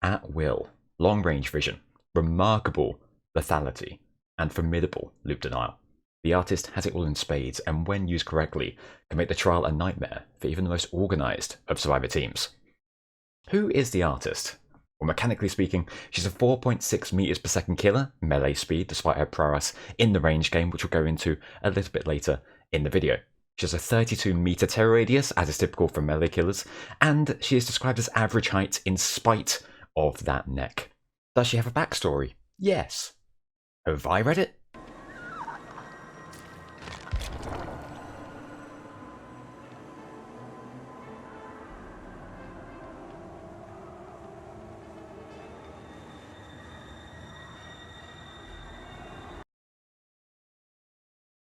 at will, long-range vision, remarkable lethality, and formidable loop denial. The artist has it all in spades, and when used correctly, can make the trial a nightmare for even the most organised of survivor teams. Who is the artist? Well, mechanically speaking, she's a 4.6 meters per second killer, melee speed despite her prowess in the range game, which we'll go into a little bit later in the video. She has a 32 meter terror radius, as is typical for melee killers, and she is described as average height in spite of that neck. Does she have a backstory? Yes. Have I read it?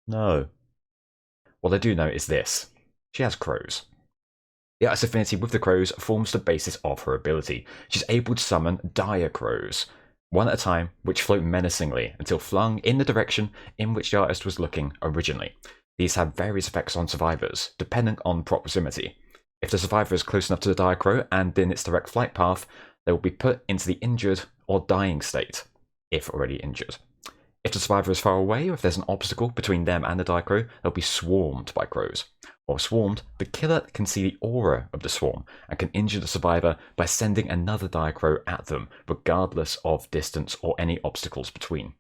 No. What I do know is this. She has crows. The artist's affinity with the crows forms the basis of her ability. She's able to summon dire crows, one at a time, which float menacingly until flung in the direction in which the artist was looking originally. These have various effects on survivors, depending on proximity. If the survivor is close enough to the dire crow and in its direct flight path, they will be put into the injured or dying state, if already injured. If the survivor is far away, or if there's an obstacle between them and the dire crow, they'll be swarmed by crows. While swarmed, the killer can see the aura of the swarm and can injure the survivor by sending another dire crow at them, regardless of distance or any obstacles between.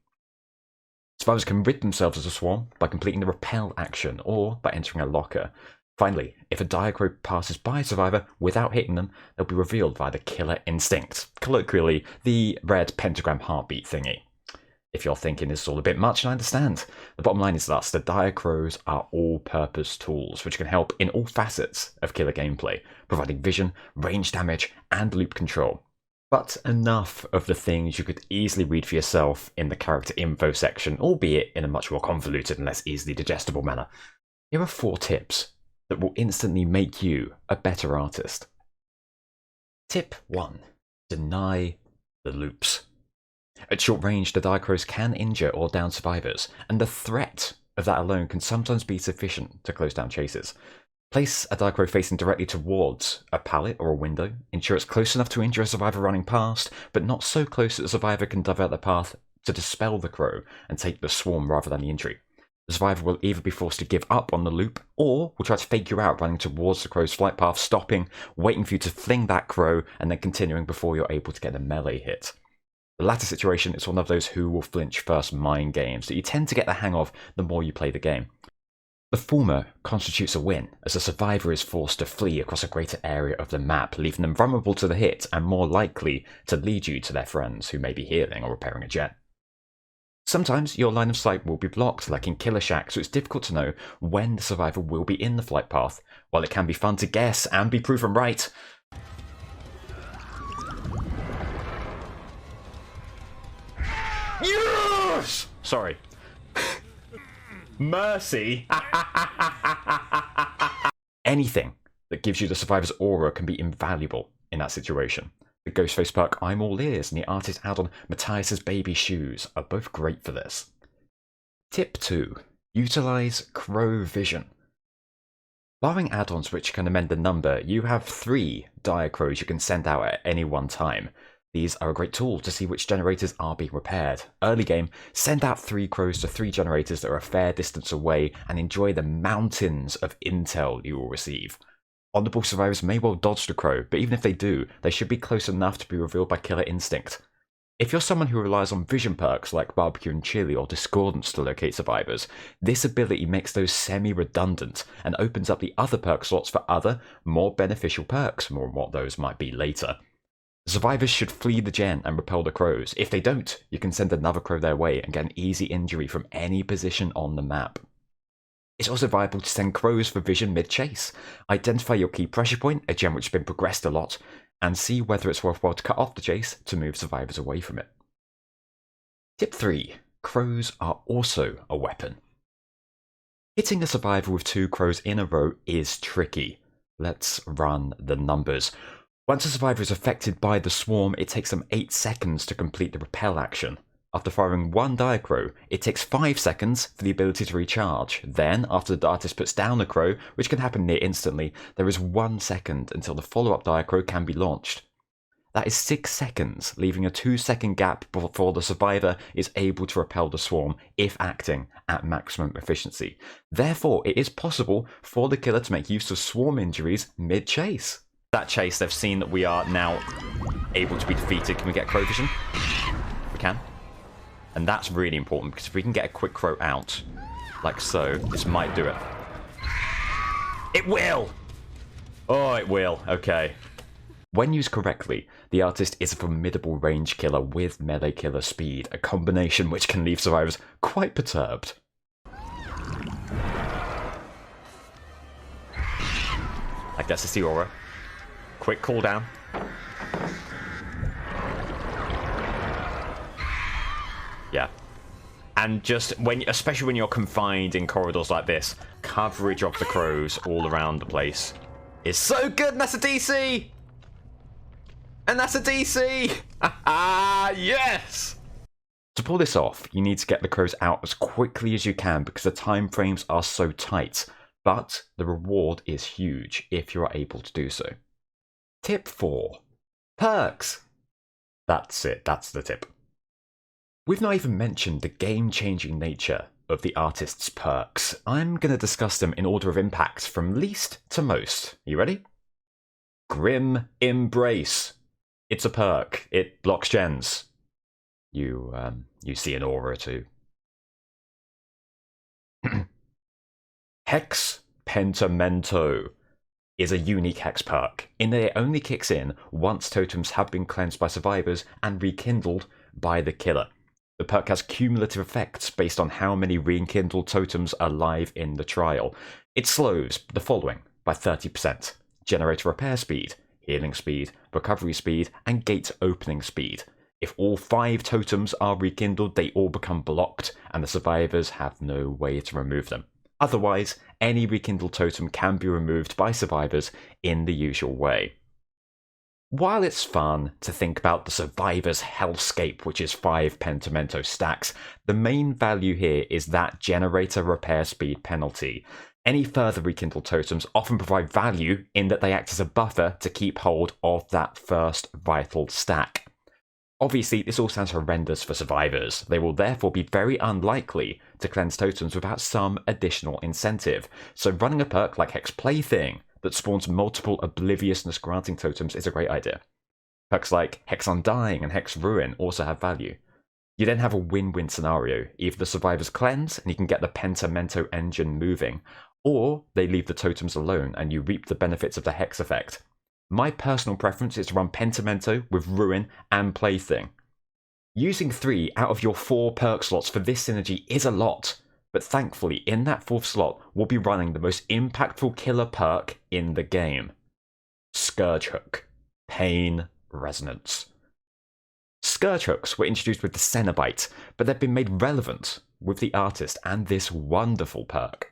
Survivors can rid themselves of the swarm by completing the repel action or by entering a locker. Finally, if a dire crow passes by a survivor without hitting them, they'll be revealed via the killer instinct, colloquially the red pentagram heartbeat thingy. If you're thinking this is all a bit much, I understand. The bottom line is thus, the dire crows are all-purpose tools which can help in all facets of killer gameplay, providing vision, range damage, and loop control. But enough of the things you could easily read for yourself in the character info section, albeit in a much more convoluted and less easily digestible manner. Here are 4 tips that will instantly make you a better artist. Tip 1. Deny the loops. At short range, the dire crows can injure or down survivors, and the threat of that alone can sometimes be sufficient to close down chases. Place a dire crow facing directly towards a pallet or a window, ensure it's close enough to injure a survivor running past, but not so close that the survivor can divert their path to dispel the crow and take the swarm rather than the injury. The survivor will either be forced to give up on the loop, or will try to fake you out running towards the crow's flight path, stopping, waiting for you to fling that crow, and then continuing before you're able to get a melee hit. The latter situation is one of those who will flinch first mind games that you tend to get the hang of the more you play the game. The former constitutes a win, as the survivor is forced to flee across a greater area of the map, leaving them vulnerable to the hit and more likely to lead you to their friends who may be healing or repairing a jet. Sometimes your line of sight will be blocked, like in Killer Shack, so it's difficult to know when the survivor will be in the flight path. While it can be fun to guess and be proven right, yes! Sorry. Mercy. Anything that gives you the survivor's aura can be invaluable in that situation. The Ghostface perk I'm All Ears and the artist add-on Matthias's Baby Shoes are both great for this. Tip 2. Utilise Crow Vision. Barring add-ons which can amend the number, you have 3 dire crows you can send out at any one time. These are a great tool to see which generators are being repaired. Early game, send out 3 crows to 3 generators that are a fair distance away and enjoy the mountains of intel you will receive. Honourable survivors may well dodge the crow, but even if they do, they should be close enough to be revealed by killer instinct. If you're someone who relies on vision perks like barbecue and chili or discordance to locate survivors, this ability makes those semi-redundant and opens up the other perk slots for other, more beneficial perks, more on what those might be later. Survivors should flee the gen and repel the crows. If they don't, you can send another crow their way and get an easy injury from any position on the map. It's also viable to send crows for vision mid-chase. Identify your key pressure point, a gen which has been progressed a lot, and see whether it's worthwhile to cut off the chase to move survivors away from it. Tip 3. Crows are also a weapon. Hitting a survivor with 2 crows in a row is tricky. Let's run the numbers. Once a survivor is affected by the swarm, it takes them 8 seconds to complete the repel action. After firing 1 dire crow, it takes 5 seconds for the ability to recharge. Then, after the artist puts down the crow, which can happen near instantly, there is 1 second until the follow-up dire crow can be launched. That is 6 seconds, leaving a 2-second gap before the survivor is able to repel the swarm if acting at maximum efficiency. Therefore, it is possible for the killer to make use of swarm injuries mid-chase. That chase, they've seen that we are now able to be defeated. Can we get crow vision? We can. And that's really important, because if we can get a quick crow out, like so, this might do it. It will! Oh, it will. Okay. When used correctly, the artist is a formidable range killer with melee killer speed, a combination which can leave survivors quite perturbed. I guess it's the aura. Quick cooldown. Yeah. And just when, especially when you're confined in corridors like this, coverage of the crows all around the place is so good, and that's a DC! And that's a DC! Ah, yes! To pull this off, you need to get the crows out as quickly as you can because the time frames are so tight, but the reward is huge if you're able to do so. Tip 4. Perks! That's it, that's the tip. We've not even mentioned the game-changing nature of the artist's perks. I'm going to discuss them in order of impact from least to most. You ready? Grim Embrace. It's a perk. It blocks gens. You see an aura too. Hex Pentamento is a unique hex perk, in that it only kicks in once totems have been cleansed by survivors and rekindled by the killer. The perk has cumulative effects based on how many rekindled totems are live in the trial. It slows the following by 30%. Generator repair speed, healing speed, recovery speed, and gate opening speed. If all 5 totems are rekindled, they all become blocked, and the survivors have no way to remove them. Otherwise, any rekindled totem can be removed by survivors in the usual way. While it's fun to think about the survivor's hellscape, which is 5 Pentamento stacks, the main value here is that generator repair speed penalty. Any further rekindled totems often provide value in that they act as a buffer to keep hold of that first vital stack. Obviously, this all sounds horrendous for survivors. They will therefore be very unlikely to cleanse totems without some additional incentive. So running a perk like Hex Plaything that spawns multiple obliviousness granting totems is a great idea. Perks like Hex Undying and Hex Ruin also have value. You then have a win-win scenario. Either the survivors cleanse and you can get the Pentamento engine moving, or they leave the totems alone and you reap the benefits of the Hex effect. My personal preference is to run Pentamento with Ruin and Plaything. Using 3 out of your 4 perk slots for this synergy is a lot, but thankfully in that 4th slot we'll be running the most impactful killer perk in the game. Scourge Hook. Pain Resonance. Scourge Hooks were introduced with the Cenobite, but they've been made relevant with the artist and this wonderful perk.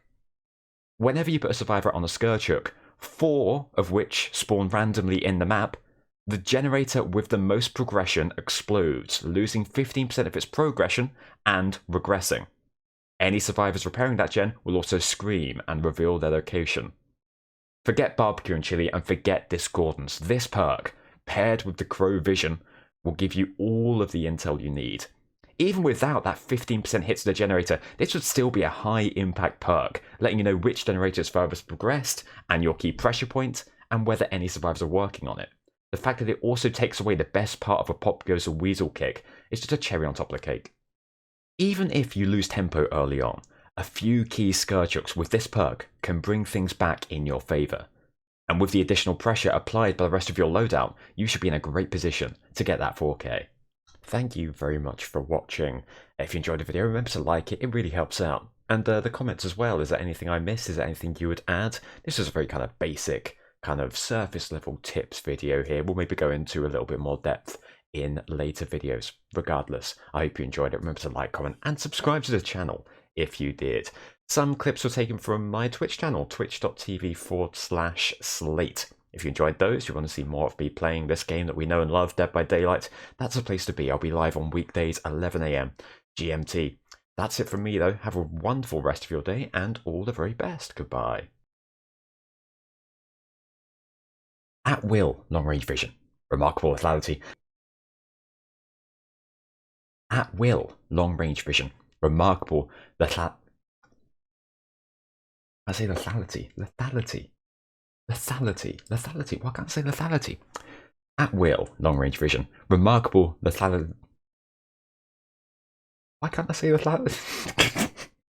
Whenever you put a survivor on a Scourge Hook, 4 of which spawn randomly in the map, the generator with the most progression explodes, losing 15% of its progression and regressing. Any survivors repairing that gen will also scream and reveal their location. Forget barbecue and chili and forget discordance. This perk, paired with the crow vision, will give you all of the intel you need. Even without that 15% hit to the generator, this would still be a high impact perk, letting you know which generator is furthest progressed, and your key pressure point, and whether any survivors are working on it. The fact that it also takes away the best part of a Pop Goes a Weasel kick is just a cherry on top of the cake. Even if you lose tempo early on, a few key Scourge Hooks with this perk can bring things back in your favour. And with the additional pressure applied by the rest of your loadout, you should be in a great position to get that 4K. Thank you very much for watching. If you enjoyed the video, remember to like it, it really helps out. And the comments as well, is there anything I missed? Is there anything you would add? This is a very kind of basic, kind of surface level tips video here. We'll maybe go into a little bit more depth in later videos. Regardless, I hope you enjoyed it. Remember to like, comment, and subscribe to the channel if you did. Some clips were taken from my Twitch channel, twitch.tv/Slate. If you enjoyed those, you want to see more of me playing this game that we know and love, Dead by Daylight, that's a place to be. I'll be live on weekdays, 11 AM GMT. That's it from me, though. Have a wonderful rest of your day, and all the very best. Goodbye. At will, long range vision. Remarkable lethality. At will, long-range vision. Remarkable lethality. I say lethality. Lethality. Lethality. Lethality. Why can't I say lethality? At will, long-range vision. Remarkable lethality. Why can't I say lethality?